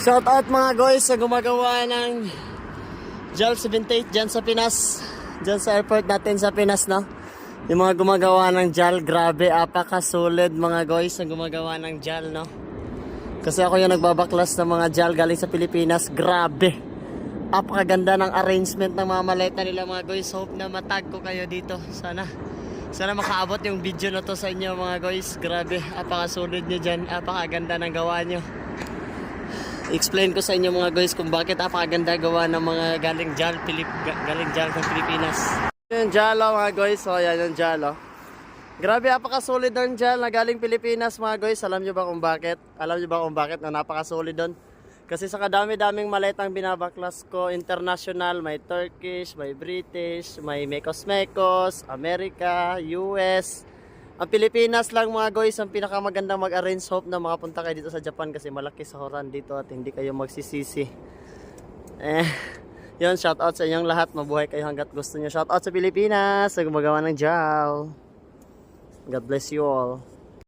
Shout out mga guys sa gumagawa ng JAL 78 dyan sa Pinas. Dyan sa airport natin sa Pinas, no? Yung mga gumagawa ng JAL, grabe, apaka-solid mga guys na gumagawa ng JAL, no? Kasi ako yung nagbabaklas ng mga JAL galing sa Pilipinas, grabe. Apakaganda ng arrangement ng mga maleta nila mga guys. Hope na matag ko kayo dito. Sana makaabot yung video na to sa inyo mga guys. Grabe, apaka-solid nyo dyan, apakaganda ng gawa nyo. Explain ko sa inyo mga guys kung bakit apakaganda gawa ng mga galing JAL ng Pilipinas. Yung JAL mga guys, so yan yung JAL. Grabe, apaka-solid ng JAL na galing Pilipinas mga guys. Alam nyo ba kung bakit? Alam nyo ba kung bakit na napaka-solid doon? Kasi sa kadami-daming maletang binabaklas ko, international, may Turkish, may British, may Mekos, America, US. Ang Pilipinas lang mga guys, ang pinakamagandang mag-arrange. Hope na makapunta kayo dito sa Japan kasi malaki sahuran dito at hindi kayo magsisisi. Yun, shout out sa inyong lahat. Mabuhay kayo hanggat gusto nyo. Shout out sa Pilipinas sa gumagawa ng JAL. God bless you all.